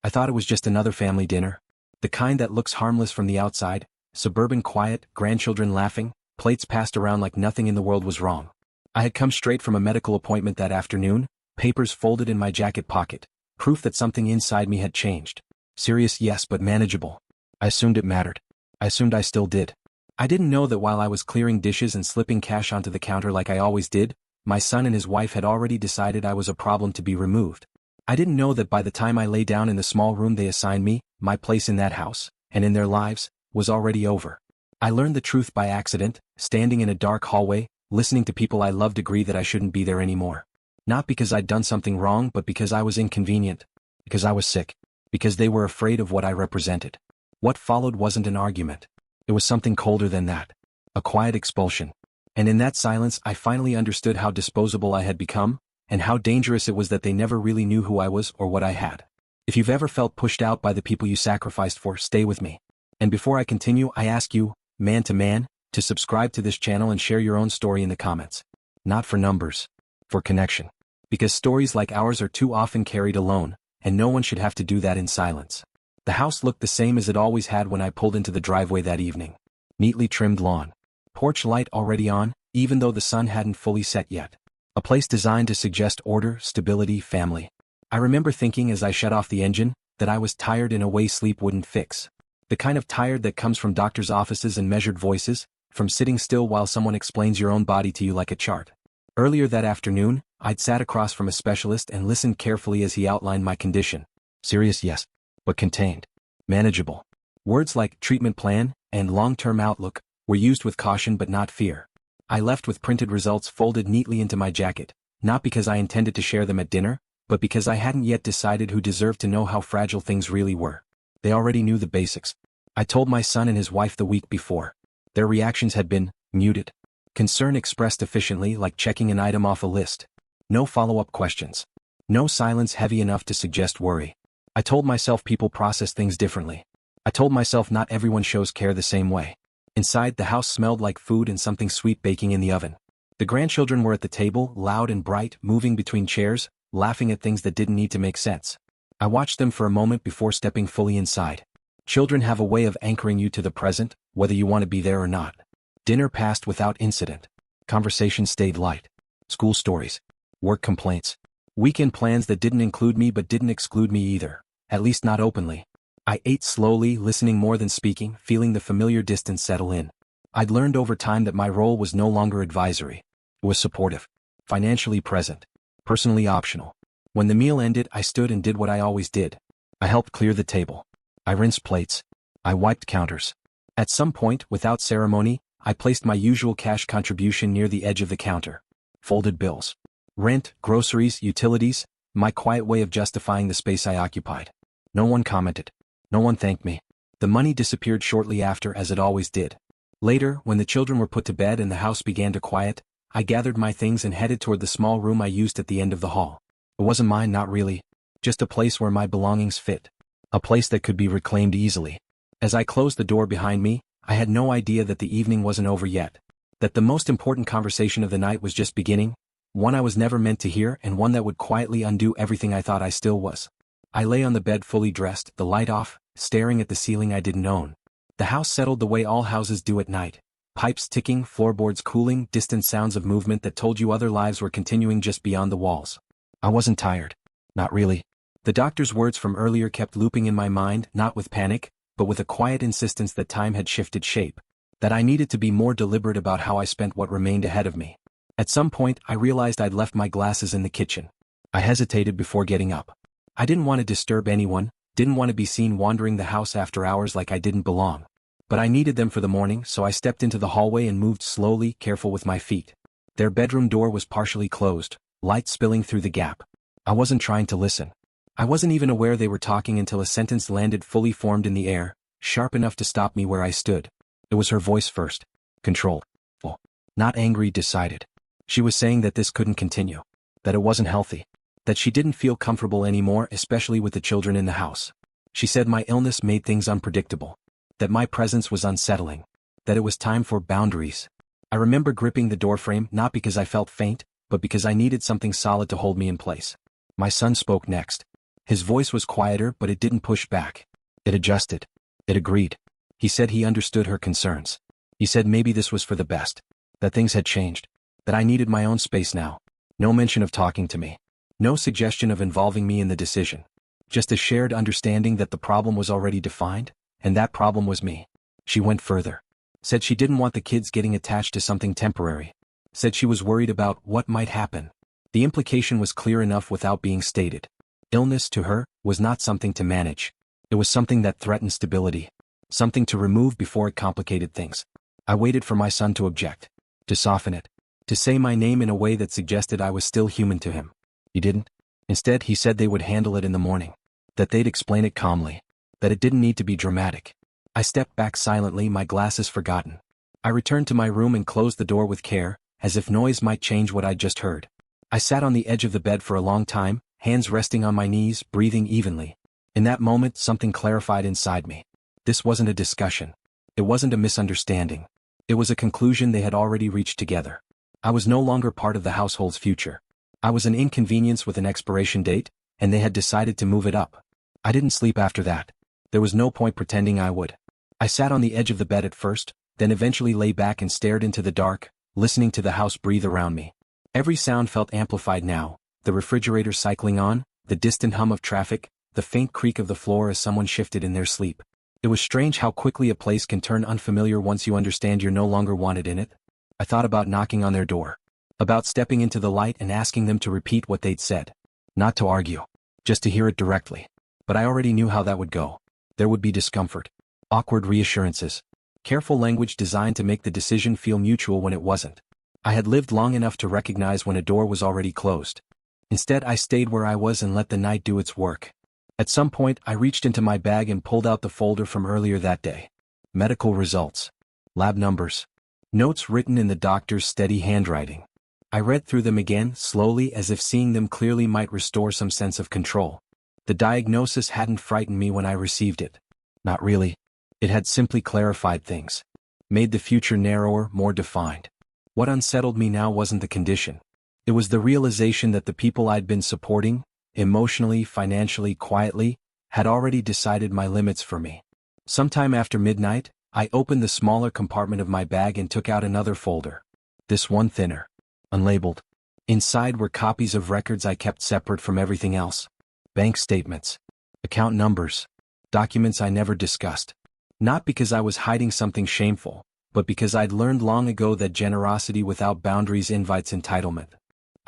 I thought it was just another family dinner. The kind that looks harmless from the outside, suburban quiet, grandchildren laughing, plates passed around like nothing in the world was wrong. I had come straight from a medical appointment that afternoon, papers folded in my jacket pocket, proof that something inside me had changed. Serious, yes, but manageable. I assumed it mattered. I assumed I still did. I didn't know that while I was clearing dishes and slipping cash onto the counter like I always did, my son and his wife had already decided I was a problem to be removed. I didn't know that by the time I lay down in the small room they assigned me, my place in that house, and in their lives, was already over. I learned the truth by accident, standing in a dark hallway, listening to people I loved agree that I shouldn't be there anymore. Not because I'd done something wrong, but because I was inconvenient. Because I was sick. Because they were afraid of what I represented. What followed wasn't an argument. It was something colder than that. A quiet expulsion. And in that silence I finally understood how disposable I had become, and how dangerous it was that they never really knew who I was or what I had. If you've ever felt pushed out by the people you sacrificed for, stay with me. And before I continue, I ask you, man to man, to subscribe to this channel and share your own story in the comments. Not for numbers. For connection. Because stories like ours are too often carried alone, and no one should have to do that in silence. The house looked the same as it always had when I pulled into the driveway that evening. Neatly trimmed lawn. Porch light already on, even though the sun hadn't fully set yet. A place designed to suggest order, stability, family. I remember thinking as I shut off the engine, that I was tired in a way sleep wouldn't fix. The kind of tired that comes from doctors' offices and measured voices, from sitting still while someone explains your own body to you like a chart. Earlier that afternoon, I'd sat across from a specialist and listened carefully as he outlined my condition. Serious, yes, but contained. Manageable. Words like treatment plan and long-term outlook were used with caution but not fear. I left with printed results folded neatly into my jacket, not because I intended to share them at dinner, but because I hadn't yet decided who deserved to know how fragile things really were. They already knew the basics. I told my son and his wife the week before. Their reactions had been muted. Concern expressed efficiently, like checking an item off a list. No follow-up questions. No silence heavy enough to suggest worry. I told myself people process things differently. I told myself not everyone shows care the same way. Inside, the house smelled like food and something sweet baking in the oven. The grandchildren were at the table, loud and bright, moving between chairs, laughing at things that didn't need to make sense. I watched them for a moment before stepping fully inside. Children have a way of anchoring you to the present, whether you want to be there or not. Dinner passed without incident. Conversation stayed light. School stories. Work complaints. Weekend plans that didn't include me but didn't exclude me either. At least not openly. I ate slowly, listening more than speaking, feeling the familiar distance settle in. I'd learned over time that my role was no longer advisory. It was supportive. Financially present. Personally optional. When the meal ended, I stood and did what I always did. I helped clear the table. I rinsed plates. I wiped counters. At some point, without ceremony, I placed my usual cash contribution near the edge of the counter. Folded bills. Rent, groceries, utilities, my quiet way of justifying the space I occupied. No one commented. No one thanked me. The money disappeared shortly after, as it always did. Later, when the children were put to bed and the house began to quiet, I gathered my things and headed toward the small room I used at the end of the hall. It wasn't mine, not really. Just a place where my belongings fit. A place that could be reclaimed easily. As I closed the door behind me, I had no idea that the evening wasn't over yet. That the most important conversation of the night was just beginning. One I was never meant to hear, and one that would quietly undo everything I thought I still was. I lay on the bed fully dressed, the light off, staring at the ceiling I didn't own. The house settled the way all houses do at night. Pipes ticking, floorboards cooling, distant sounds of movement that told you other lives were continuing just beyond the walls. I wasn't tired. Not really. The doctor's words from earlier kept looping in my mind, not with panic, but with a quiet insistence that time had shifted shape. That I needed to be more deliberate about how I spent what remained ahead of me. At some point, I realized I'd left my glasses in the kitchen. I hesitated before getting up. I didn't want to disturb anyone, didn't want to be seen wandering the house after hours like I didn't belong. But I needed them for the morning, so I stepped into the hallway and moved slowly, careful with my feet. Their bedroom door was partially closed, light spilling through the gap. I wasn't trying to listen. I wasn't even aware they were talking until a sentence landed fully formed in the air, sharp enough to stop me where I stood. It was her voice first. Controlled. Not angry, decided. She was saying that this couldn't continue. That it wasn't healthy. That she didn't feel comfortable anymore, especially with the children in the house. She said my illness made things unpredictable. That my presence was unsettling. That it was time for boundaries. I remember gripping the doorframe, not because I felt faint, but because I needed something solid to hold me in place. My son spoke next. His voice was quieter, but it didn't push back. It adjusted. It agreed. He said he understood her concerns. He said maybe this was for the best. That things had changed. That I needed my own space now. No mention of talking to me. No suggestion of involving me in the decision. Just a shared understanding that the problem was already defined, and that problem was me. She went further. Said she didn't want the kids getting attached to something temporary. Said she was worried about what might happen. The implication was clear enough without being stated. Illness, to her, was not something to manage. It was something that threatened stability. Something to remove before it complicated things. I waited for my son to object. To soften it. To say my name in a way that suggested I was still human to him. He didn't. Instead, he said they would handle it in the morning. That they'd explain it calmly. That it didn't need to be dramatic. I stepped back silently, my glasses forgotten. I returned to my room and closed the door with care, as if noise might change what I'd just heard. I sat on the edge of the bed for a long time, hands resting on my knees, breathing evenly. In that moment, something clarified inside me. This wasn't a discussion. It wasn't a misunderstanding. It was a conclusion they had already reached together. I was no longer part of the household's future. I was an inconvenience with an expiration date, and they had decided to move it up. I didn't sleep after that. There was no point pretending I would. I sat on the edge of the bed at first, then eventually lay back and stared into the dark, listening to the house breathe around me. Every sound felt amplified now, the refrigerator cycling on, the distant hum of traffic, the faint creak of the floor as someone shifted in their sleep. It was strange how quickly a place can turn unfamiliar once you understand you're no longer wanted in it. I thought about knocking on their door. About stepping into the light and asking them to repeat what they'd said. Not to argue. Just to hear it directly. But I already knew how that would go. There would be discomfort. Awkward reassurances. Careful language designed to make the decision feel mutual when it wasn't. I had lived long enough to recognize when a door was already closed. Instead, I stayed where I was and let the night do its work. At some point, I reached into my bag and pulled out the folder from earlier that day. Medical results. Lab numbers. Notes written in the doctor's steady handwriting. I read through them again, slowly, as if seeing them clearly might restore some sense of control. The diagnosis hadn't frightened me when I received it. Not really. It had simply clarified things. Made the future narrower, more defined. What unsettled me now wasn't the condition. It was the realization that the people I'd been supporting, emotionally, financially, quietly, had already decided my limits for me. Sometime after midnight, I opened the smaller compartment of my bag and took out another folder. This one thinner. Unlabeled. Inside were copies of records I kept separate from everything else. Bank statements. Account numbers. Documents I never discussed. Not because I was hiding something shameful, but because I'd learned long ago that generosity without boundaries invites entitlement.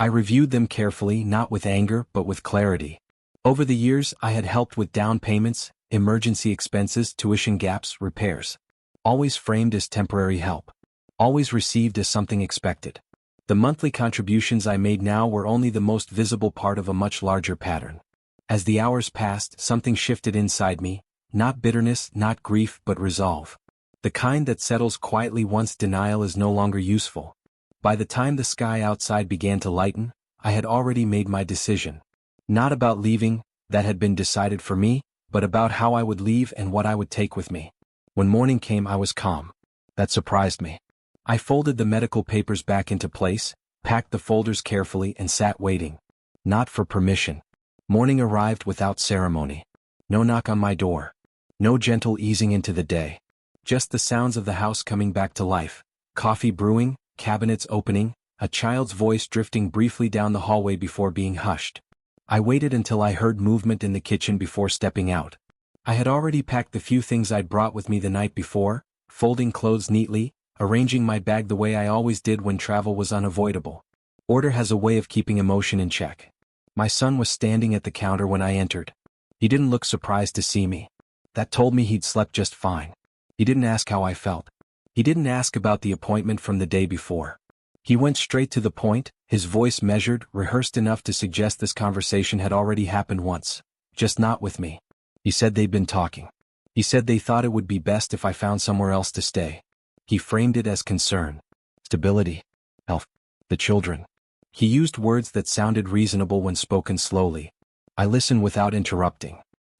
I reviewed them carefully, not with anger, but with clarity. Over the years, I had helped with down payments, emergency expenses, tuition gaps, repairs. Always framed as temporary help. Always received as something expected. The monthly contributions I made now were only the most visible part of a much larger pattern. As the hours passed, something shifted inside me, not bitterness, not grief, but resolve. The kind that settles quietly once denial is no longer useful. By the time the sky outside began to lighten, I had already made my decision. Not about leaving, that had been decided for me, but about how I would leave and what I would take with me. When morning came, I was calm. That surprised me. I folded the medical papers back into place, packed the folders carefully and sat waiting. Not for permission. Morning arrived without ceremony. No knock on my door. No gentle easing into the day. Just the sounds of the house coming back to life. Coffee brewing, cabinets opening, a child's voice drifting briefly down the hallway before being hushed. I waited until I heard movement in the kitchen before stepping out. I had already packed the few things I'd brought with me the night before, folding clothes neatly, arranging my bag the way I always did when travel was unavoidable. Order has a way of keeping emotion in check. My son was standing at the counter when I entered. He didn't look surprised to see me. That told me he'd slept just fine. He didn't ask how I felt. He didn't ask about the appointment from the day before. He went straight to the point, his voice measured, rehearsed enough to suggest this conversation had already happened once. Just not with me. He said they'd been talking. He said they thought it would be best if I found somewhere else to stay. He framed it as concern. Stability. Health. The children. He used words that sounded reasonable when spoken slowly. I listened without interrupting.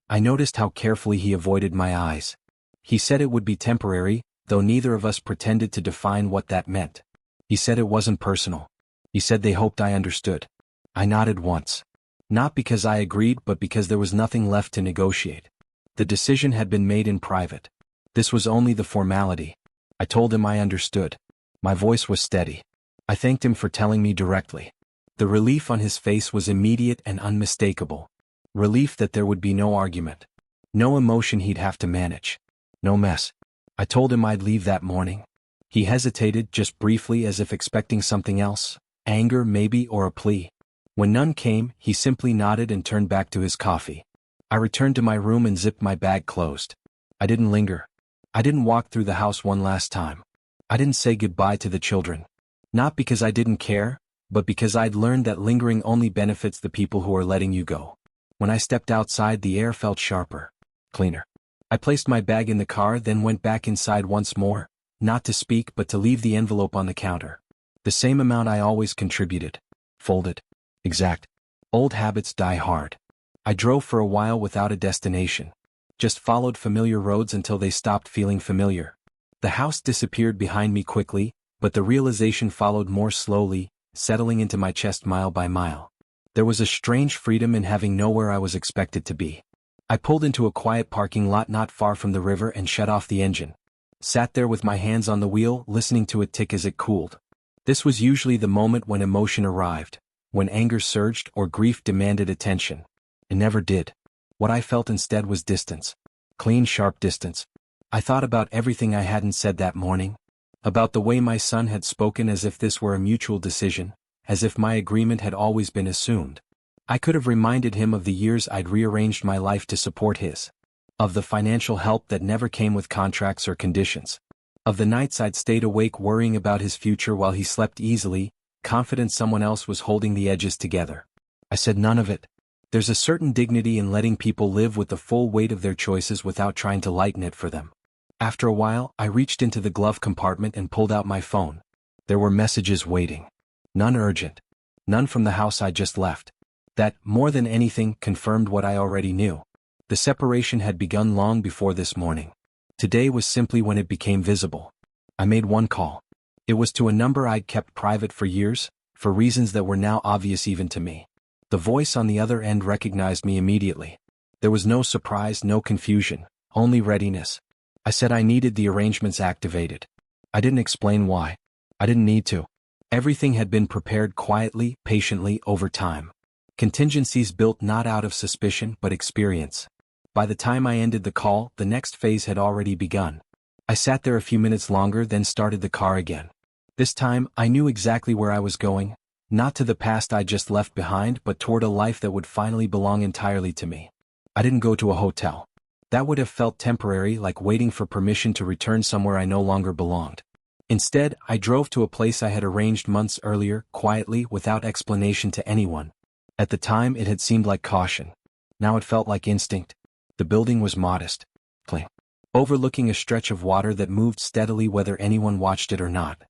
I noticed how carefully he avoided my eyes. He said it would be temporary, though neither of us pretended to define what that meant. He said it wasn't personal. He said they hoped I understood. I nodded once. Not because I agreed but because there was nothing left to negotiate. The decision had been made in private. This was only the formality. I told him I understood. My voice was steady. I thanked him for telling me directly. The relief on his face was immediate and unmistakable. Relief that there would be no argument. No emotion he'd have to manage. No mess. I told him I'd leave that morning. He hesitated just briefly as if expecting something else, anger maybe or a plea. When none came, he simply nodded and turned back to his coffee. I returned to my room and zipped my bag closed. I didn't linger. I didn't walk through the house one last time. I didn't say goodbye to the children. Not because I didn't care, but because I'd learned that lingering only benefits the people who are letting you go. When I stepped outside, the air felt sharper, cleaner. I placed my bag in the car, then went back inside once more, not to speak but to leave the envelope on the counter. The same amount I always contributed. Folded. Exact. Old habits die hard. I drove for a while without a destination. Just followed familiar roads until they stopped feeling familiar. The house disappeared behind me quickly, but the realization followed more slowly, settling into my chest mile by mile. There was a strange freedom in having nowhere I was expected to be. I pulled into a quiet parking lot not far from the river and shut off the engine. Sat there with my hands on the wheel, listening to it tick as it cooled. This was usually the moment when emotion arrived, when anger surged or grief demanded attention. It never did. What I felt instead was distance. Clean, sharp distance. I thought about everything I hadn't said that morning. About the way my son had spoken as if this were a mutual decision, as if my agreement had always been assumed. I could have reminded him of the years I'd rearranged my life to support his. Of the financial help that never came with contracts or conditions. Of the nights I'd stayed awake worrying about his future while he slept easily, confident someone else was holding the edges together. I said none of it. There's a certain dignity in letting people live with the full weight of their choices without trying to lighten it for them. After a while, I reached into the glove compartment and pulled out my phone. There were messages waiting. None urgent. None from the house I just left. That, more than anything, confirmed what I already knew. The separation had begun long before this morning. Today was simply when it became visible. I made one call. It was to a number I'd kept private for years, for reasons that were now obvious even to me. The voice on the other end recognized me immediately. There was no surprise, no confusion, only readiness. I said I needed the arrangements activated. I didn't explain why. I didn't need to. Everything had been prepared quietly, patiently, over time. Contingencies built not out of suspicion but experience. By the time I ended the call, the next phase had already begun. I sat there a few minutes longer, then started the car again. This time, I knew exactly where I was going, not to the past I just left behind but toward a life that would finally belong entirely to me. I didn't go to a hotel. That would have felt temporary, like waiting for permission to return somewhere I no longer belonged. Instead, I drove to a place I had arranged months earlier, quietly, without explanation to anyone. At the time, it had seemed like caution. Now it felt like instinct. The building was modest, clean, overlooking a stretch of water that moved steadily whether anyone watched it or not.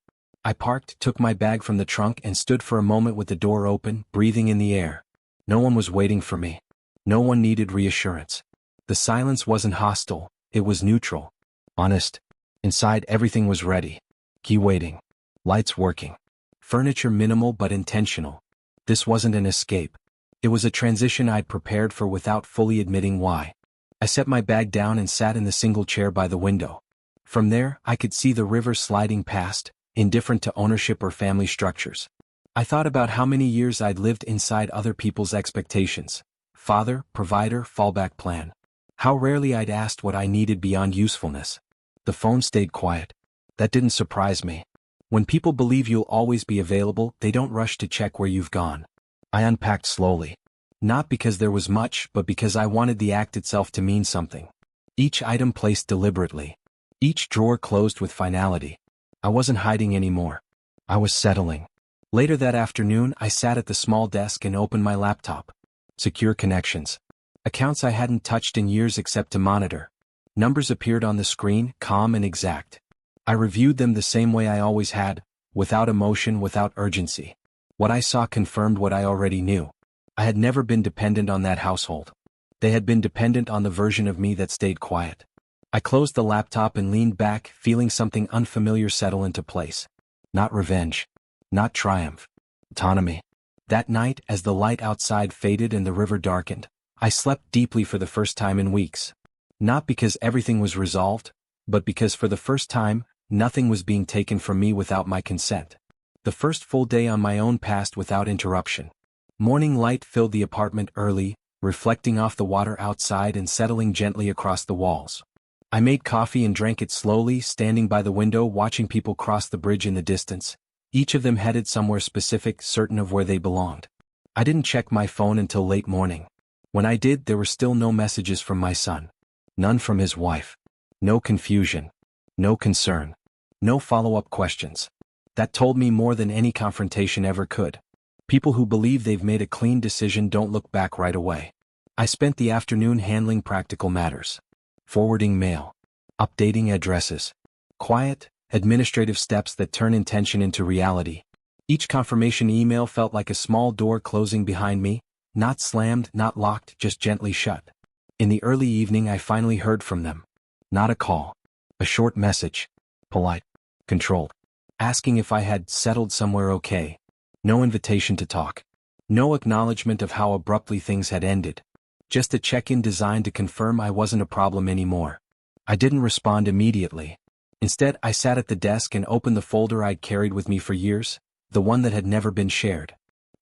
I parked, took my bag from the trunk and stood for a moment with the door open, breathing in the air. No one was waiting for me. No one needed reassurance. The silence wasn't hostile, it was neutral. Honest. Inside, everything was ready. Key waiting. Lights working. Furniture minimal but intentional. This wasn't an escape. It was a transition I'd prepared for without fully admitting why. I set my bag down and sat in the single chair by the window. From there, I could see the river sliding past, indifferent to ownership or family structures. I thought about how many years I'd lived inside other people's expectations. Father, provider, fallback plan. How rarely I'd asked what I needed beyond usefulness. The phone stayed quiet. That didn't surprise me. When people believe you'll always be available, they don't rush to check where you've gone. I unpacked slowly. Not because there was much, but because I wanted the act itself to mean something. Each item placed deliberately. Each drawer closed with finality. I wasn't hiding anymore. I was settling. Later that afternoon, I sat at the small desk and opened my laptop. Secure connections. Accounts I hadn't touched in years except to monitor. Numbers appeared on the screen, calm and exact. I reviewed them the same way I always had, without emotion, without urgency. What I saw confirmed what I already knew. I had never been dependent on that household. They had been dependent on the version of me that stayed quiet. I closed the laptop and leaned back, feeling something unfamiliar settle into place. Not revenge. Not triumph. Autonomy. That night, as the light outside faded and the river darkened, I slept deeply for the first time in weeks. Not because everything was resolved, but because for the first time, nothing was being taken from me without my consent. The first full day on my own passed without interruption. Morning light filled the apartment early, reflecting off the water outside and settling gently across the walls. I made coffee and drank it slowly, standing by the window watching people cross the bridge in the distance, each of them headed somewhere specific, certain of where they belonged. I didn't check my phone until late morning. When I did, there were still no messages from my son. None from his wife. No confusion. No concern. No follow-up questions. That told me more than any confrontation ever could. People who believe they've made a clean decision don't look back right away. I spent the afternoon handling practical matters. Forwarding mail. Updating addresses. Quiet, administrative steps that turn intention into reality. Each confirmation email felt like a small door closing behind me, not slammed, not locked, just gently shut. In the early evening I finally heard from them. Not a call. A short message. Polite. Controlled. Asking if I had settled somewhere okay. No invitation to talk. No acknowledgement of how abruptly things had ended. Just a check-in designed to confirm I wasn't a problem anymore. I didn't respond immediately. Instead, I sat at the desk and opened the folder I'd carried with me for years, the one that had never been shared.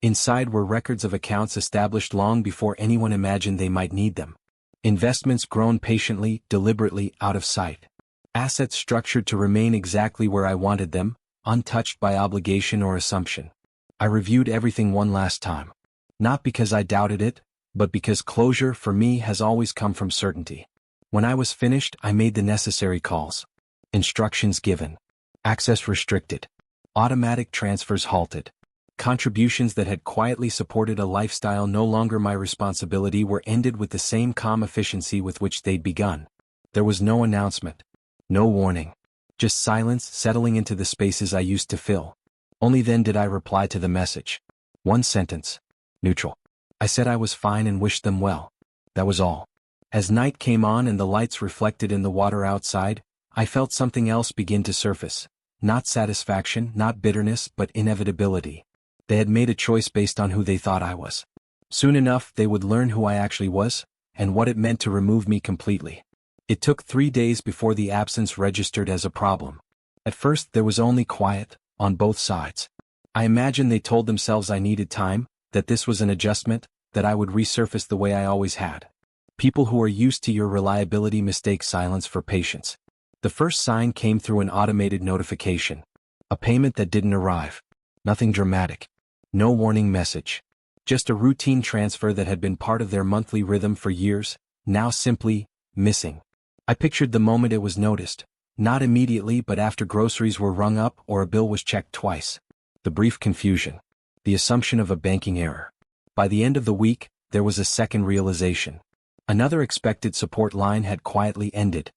Inside were records of accounts established long before anyone imagined they might need them. Investments grown patiently, deliberately, out of sight. Assets structured to remain exactly where I wanted them, untouched by obligation or assumption. I reviewed everything one last time. Not because I doubted it, but because closure for me has always come from certainty. When I was finished, I made the necessary calls. Instructions given. Access restricted. Automatic transfers halted. Contributions that had quietly supported a lifestyle no longer my responsibility were ended with the same calm efficiency with which they'd begun. There was no announcement. No warning. Just silence settling into the spaces I used to fill. Only then did I reply to the message. One sentence. Neutral. I said I was fine and wished them well. That was all. As night came on and the lights reflected in the water outside, I felt something else begin to surface. Not satisfaction, not bitterness, but inevitability. They had made a choice based on who they thought I was. Soon enough, they would learn who I actually was, and what it meant to remove me completely. It took 3 days before the absence registered as a problem. At first, there was only quiet, on both sides. I imagined they told themselves I needed time, that this was an adjustment, that I would resurface the way I always had. People who are used to your reliability mistake silence for patience. The first sign came through an automated notification. A payment that didn't arrive. Nothing dramatic. No warning message. Just a routine transfer that had been part of their monthly rhythm for years, now simply missing. I pictured the moment it was noticed. Not immediately, but after groceries were rung up or a bill was checked twice. The brief confusion. The assumption of a banking error. By the end of the week, there was a second realization. Another expected support line had quietly ended.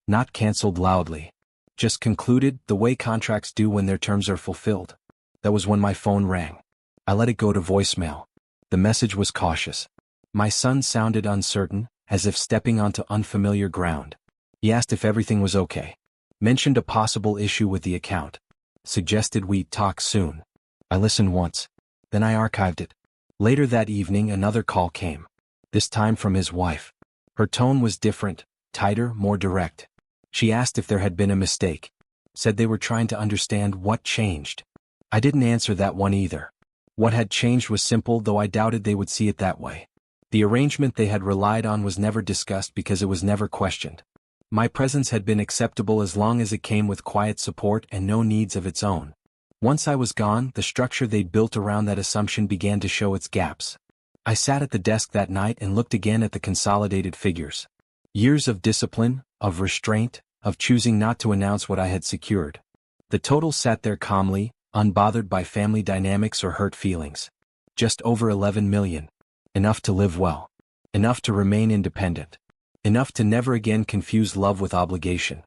Not canceled loudly. Just concluded, the way contracts do when their terms are fulfilled. That was when my phone rang. I let it go to voicemail. The message was cautious. My son sounded uncertain, as if stepping onto unfamiliar ground. He asked if everything was okay. Mentioned a possible issue with the account. Suggested we talk soon. I listened once. Then I archived it. Later that evening another call came. This time from his wife. Her tone was different, tighter, more direct. She asked if there had been a mistake. Said they were trying to understand what changed. I didn't answer that one either. What had changed was simple, though I doubted they would see it that way. The arrangement they had relied on was never discussed because it was never questioned. My presence had been acceptable as long as it came with quiet support and no needs of its own. Once I was gone, the structure they'd built around that assumption began to show its gaps. I sat at the desk that night and looked again at the consolidated figures. Years of discipline, of restraint, of choosing not to announce what I had secured. The total sat there calmly, unbothered by family dynamics or hurt feelings. Just over 11 million. Enough to live well. Enough to remain independent. Enough to never again confuse love with obligation.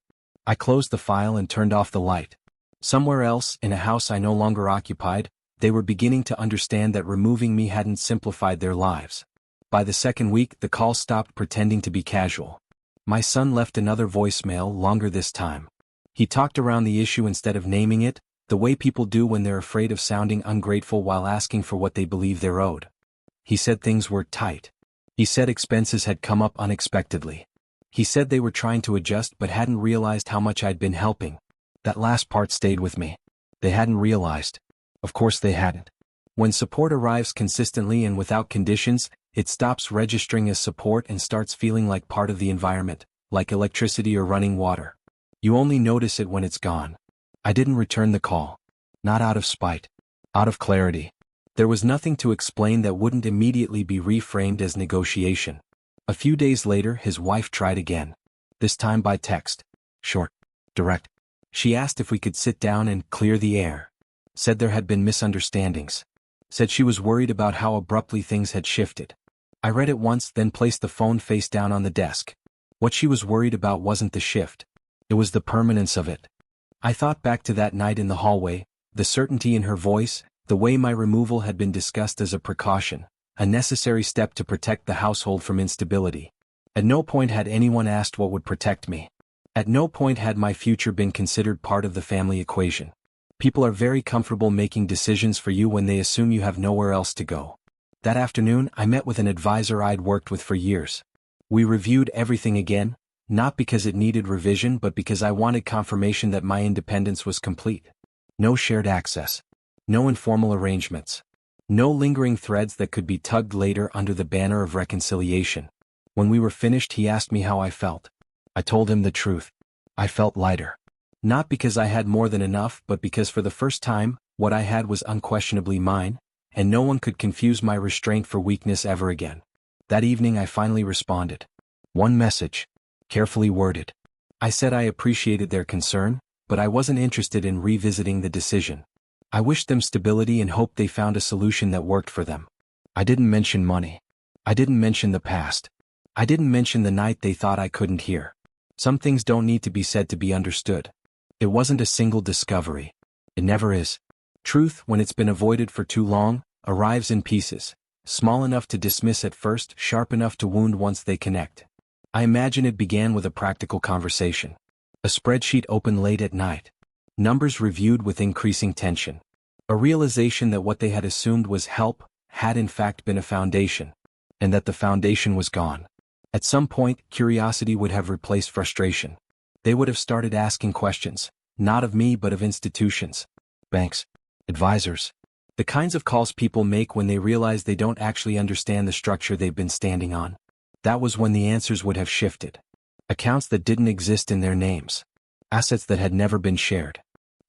I closed the file and turned off the light. Somewhere else, in a house I no longer occupied, they were beginning to understand that removing me hadn't simplified their lives. By the second week, the call stopped pretending to be casual. My son left another voicemail, longer this time. He talked around the issue instead of naming it, the way people do when they're afraid of sounding ungrateful while asking for what they believe they're owed. He said things were tight. He said expenses had come up unexpectedly. He said they were trying to adjust but hadn't realized how much I'd been helping. That last part stayed with me. They hadn't realized. Of course they hadn't. When support arrives consistently and without conditions, it stops registering as support and starts feeling like part of the environment, like electricity or running water. You only notice it when it's gone. I didn't return the call. Not out of spite. Out of clarity. There was nothing to explain that wouldn't immediately be reframed as negotiation. A few days later, his wife tried again. This time by text. Short. Direct. She asked if we could sit down and clear the air. Said there had been misunderstandings. Said she was worried about how abruptly things had shifted. I read it once, then placed the phone face down on the desk. What she was worried about wasn't the shift. It was the permanence of it. I thought back to that night in the hallway, the certainty in her voice, the way my removal had been discussed as a precaution, a necessary step to protect the household from instability. At no point had anyone asked what would protect me. At no point had my future been considered part of the family equation. People are very comfortable making decisions for you when they assume you have nowhere else to go. That afternoon, I met with an advisor I'd worked with for years. We reviewed everything again, not because it needed revision but because I wanted confirmation that my independence was complete. No shared access. No informal arrangements. No lingering threads that could be tugged later under the banner of reconciliation. When we were finished, he asked me how I felt. I told him the truth. I felt lighter. Not because I had more than enough, but because for the first time, what I had was unquestionably mine, and no one could confuse my restraint for weakness ever again. That evening I finally responded. One message. Carefully worded. I said I appreciated their concern, but I wasn't interested in revisiting the decision. I wished them stability and hoped they found a solution that worked for them. I didn't mention money. I didn't mention the past. I didn't mention the night they thought I couldn't hear. Some things don't need to be said to be understood. It wasn't a single discovery. It never is. Truth, when it's been avoided for too long, arrives in pieces, small enough to dismiss at first, sharp enough to wound once they connect. I imagine it began with a practical conversation. A spreadsheet opened late at night. Numbers reviewed with increasing tension. A realization that what they had assumed was help had in fact been a foundation, and that the foundation was gone. At some point, curiosity would have replaced frustration. They would have started asking questions, not of me but of institutions, banks, advisors. The kinds of calls people make when they realize they don't actually understand the structure they've been standing on. That was when the answers would have shifted. Accounts that didn't exist in their names. Assets that had never been shared.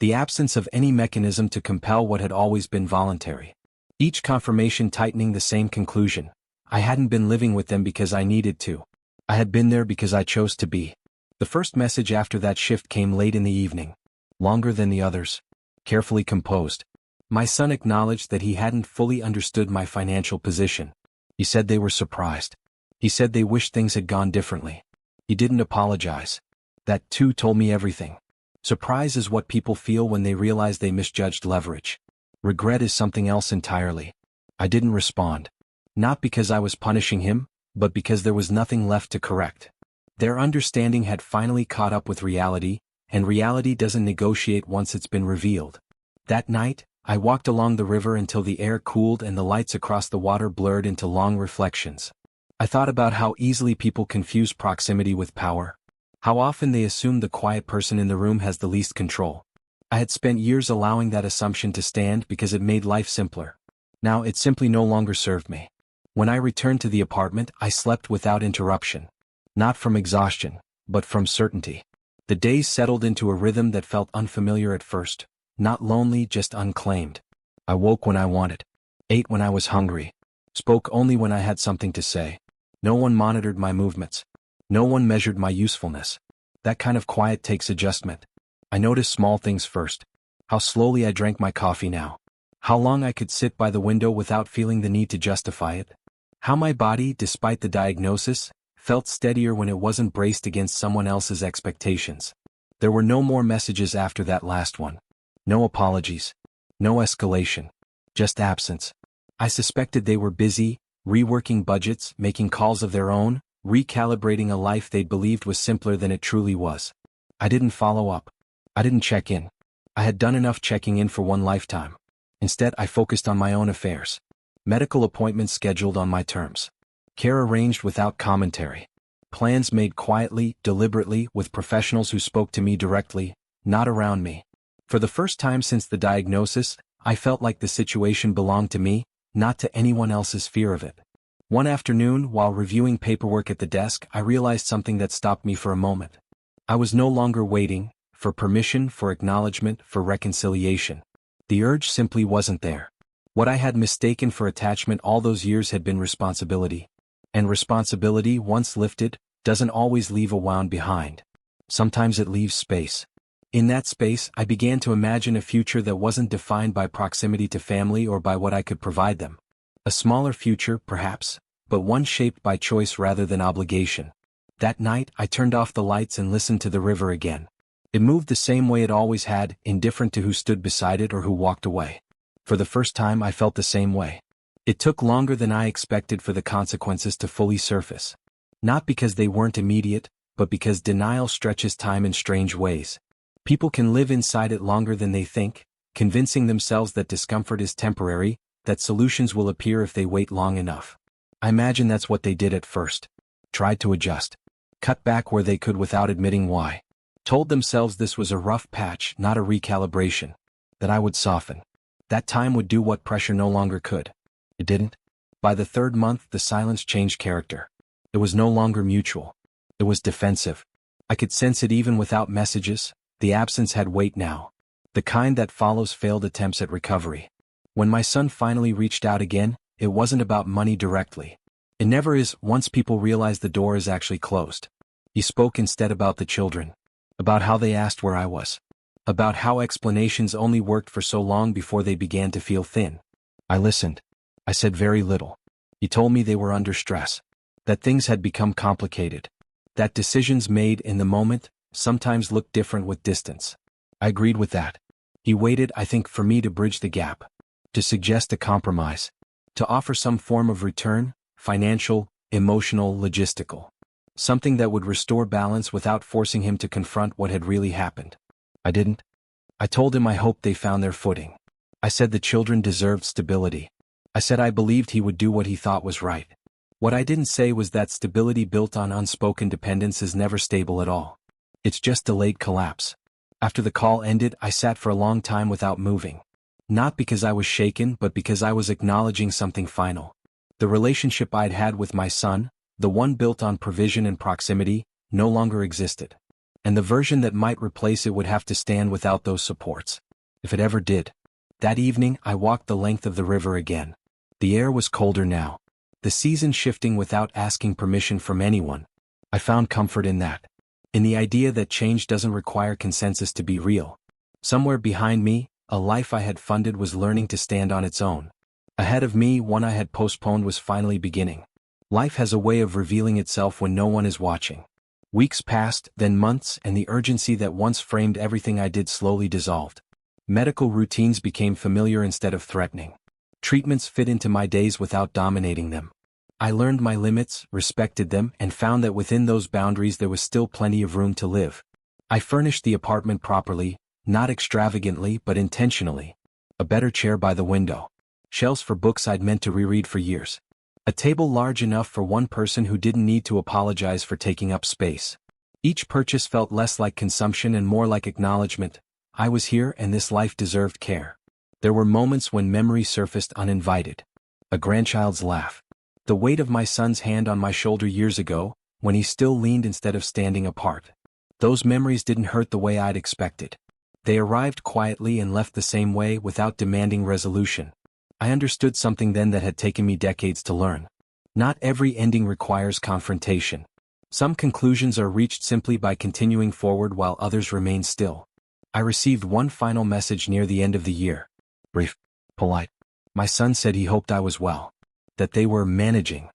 The absence of any mechanism to compel what had always been voluntary. Each confirmation tightening the same conclusion. I hadn't been living with them because I needed to. I had been there because I chose to be. The first message after that shift came late in the evening. Longer than the others. Carefully composed. My son acknowledged that he hadn't fully understood my financial position. He said they were surprised. He said they wished things had gone differently. He didn't apologize. That too told me everything. Surprise is what people feel when they realize they misjudged leverage. Regret is something else entirely. I didn't respond. Not because I was punishing him, but because there was nothing left to correct. Their understanding had finally caught up with reality, and reality doesn't negotiate once it's been revealed. That night, I walked along the river until the air cooled and the lights across the water blurred into long reflections. I thought about how easily people confuse proximity with power. How often they assume the quiet person in the room has the least control. I had spent years allowing that assumption to stand because it made life simpler. Now it simply no longer served me. When I returned to the apartment, I slept without interruption. Not from exhaustion, but from certainty. The days settled into a rhythm that felt unfamiliar at first, not lonely, just unclaimed. I woke when I wanted, ate when I was hungry, spoke only when I had something to say. No one monitored my movements. No one measured my usefulness. That kind of quiet takes adjustment. I noticed small things first. How slowly I drank my coffee now. How long I could sit by the window without feeling the need to justify it. How my body, despite the diagnosis, felt steadier when it wasn't braced against someone else's expectations. There were no more messages after that last one. No apologies. No escalation. Just absence. I suspected they were busy, reworking budgets, making calls of their own, recalibrating a life they'd believed was simpler than it truly was. I didn't follow up. I didn't check in. I had done enough checking in for one lifetime. Instead, I focused on my own affairs. Medical appointments scheduled on my terms. Care arranged without commentary. Plans made quietly, deliberately, with professionals who spoke to me directly, not around me. For the first time since the diagnosis, I felt like the situation belonged to me, not to anyone else's fear of it. One afternoon, while reviewing paperwork at the desk, I realized something that stopped me for a moment. I was no longer waiting for permission, for acknowledgement, for reconciliation. The urge simply wasn't there. What I had mistaken for attachment all those years had been responsibility. And responsibility, once lifted, doesn't always leave a wound behind. Sometimes it leaves space. In that space, I began to imagine a future that wasn't defined by proximity to family or by what I could provide them. A smaller future, perhaps, but one shaped by choice rather than obligation. That night, I turned off the lights and listened to the river again. It moved the same way it always had, indifferent to who stood beside it or who walked away. For the first time, I felt the same way. It took longer than I expected for the consequences to fully surface. Not because they weren't immediate, but because denial stretches time in strange ways. People can live inside it longer than they think, convincing themselves that discomfort is temporary, that solutions will appear if they wait long enough. I imagine that's what they did at first. Tried to adjust. Cut back where they could without admitting why. Told themselves this was a rough patch, not a recalibration. That I would soften. That time would do what pressure no longer could. It didn't. By the third month, the silence changed character. It was no longer mutual. It was defensive. I could sense it even without messages. The absence had weight now. The kind that follows failed attempts at recovery. When my son finally reached out again, it wasn't about money directly. It never is once people realize the door is actually closed. He spoke instead about the children. About how they asked where I was. About how explanations only worked for so long before they began to feel thin. I listened. I said very little. He told me they were under stress. That things had become complicated. That decisions made in the moment sometimes look different with distance. I agreed with that. He waited, I think, for me to bridge the gap. To suggest a compromise. To offer some form of return, financial, emotional, logistical. Something that would restore balance without forcing him to confront what had really happened. I didn't. I told him I hoped they found their footing. I said the children deserved stability. I said I believed he would do what he thought was right. What I didn't say was that stability built on unspoken dependence is never stable at all. It's just delayed collapse. After the call ended, I sat for a long time without moving. Not because I was shaken, but because I was acknowledging something final. The relationship I'd had with my son, the one built on provision and proximity, no longer existed. And the version that might replace it would have to stand without those supports. If it ever did. That evening, I walked the length of the river again. The air was colder now. The season shifting without asking permission from anyone. I found comfort in that. In the idea that change doesn't require consensus to be real. Somewhere behind me, a life I had funded was learning to stand on its own. Ahead of me, one I had postponed was finally beginning. Life has a way of revealing itself when no one is watching. Weeks passed, then months, and the urgency that once framed everything I did slowly dissolved. Medical routines became familiar instead of threatening. Treatments fit into my days without dominating them. I learned my limits, respected them, and found that within those boundaries there was still plenty of room to live. I furnished the apartment properly, not extravagantly but intentionally. A better chair by the window. Shelves for books I'd meant to reread for years. A table large enough for one person who didn't need to apologize for taking up space. Each purchase felt less like consumption and more like acknowledgement. I was here and this life deserved care. There were moments when memory surfaced uninvited. A grandchild's laugh. The weight of my son's hand on my shoulder years ago, when he still leaned instead of standing apart. Those memories didn't hurt the way I'd expected. They arrived quietly and left the same way without demanding resolution. I understood something then that had taken me decades to learn. Not every ending requires confrontation. Some conclusions are reached simply by continuing forward while others remain still. I received one final message near the end of the year. Brief, polite. My son said he hoped I was well. That they were managing.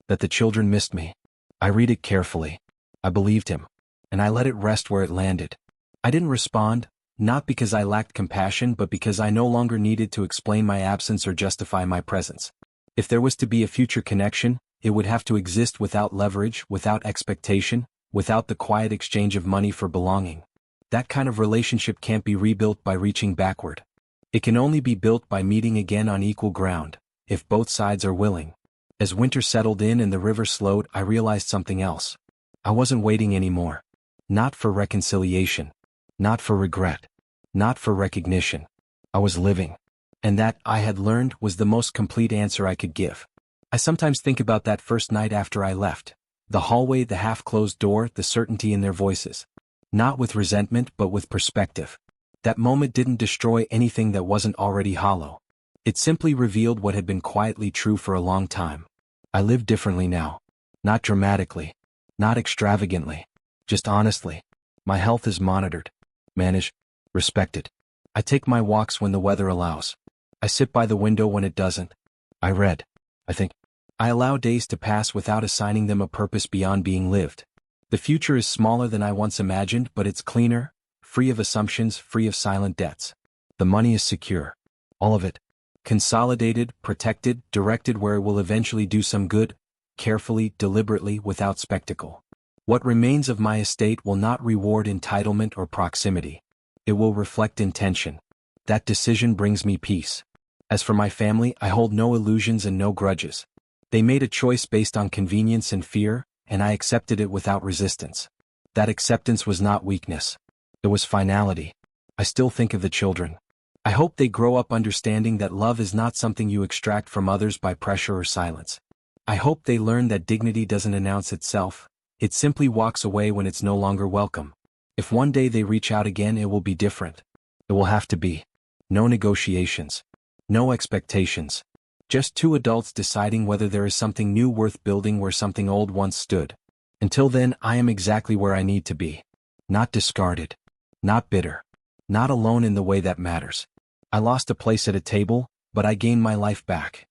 That the children missed me. I read it carefully. I believed him. And I let it rest where it landed. I didn't respond, not because I lacked compassion but because I no longer needed to explain my absence or justify my presence. If there was to be a future connection, it would have to exist without leverage, without expectation, without the quiet exchange of money for belonging. That kind of relationship can't be rebuilt by reaching backward. It can only be built by meeting again on equal ground, if both sides are willing. As winter settled in and the river slowed, I realized something else. I wasn't waiting anymore. Not for reconciliation. Not for regret. Not for recognition. I was living. And that, I had learned, was the most complete answer I could give. I sometimes think about that first night after I left. The hallway, the half-closed door, the certainty in their voices. Not with resentment, but with perspective. That moment didn't destroy anything that wasn't already hollow. It simply revealed what had been quietly true for a long time. I live differently now. Not dramatically. Not extravagantly. Just honestly. My health is monitored. Managed. Respected. I take my walks when the weather allows. I sit by the window when it doesn't. I read. I think. I allow days to pass without assigning them a purpose beyond being lived. The future is smaller than I once imagined, but it's cleaner, free of assumptions, free of silent debts. The money is secure. All of it. Consolidated, protected, directed where it will eventually do some good, carefully, deliberately, without spectacle. What remains of my estate will not reward entitlement or proximity. It will reflect intention. That decision brings me peace. As for my family, I hold no illusions and no grudges. They made a choice based on convenience and fear, and I accepted it without resistance. That acceptance was not weakness. It was finality. I still think of the children. I hope they grow up understanding that love is not something you extract from others by pressure or silence. I hope they learn that dignity doesn't announce itself. It simply walks away when it's no longer welcome. If one day they reach out again, it will be different. It will have to be. No negotiations. No expectations. Just two adults deciding whether there is something new worth building where something old once stood. Until then, I am exactly where I need to be. Not discarded. Not bitter. Not alone in the way that matters. I lost a place at a table, but I gained my life back.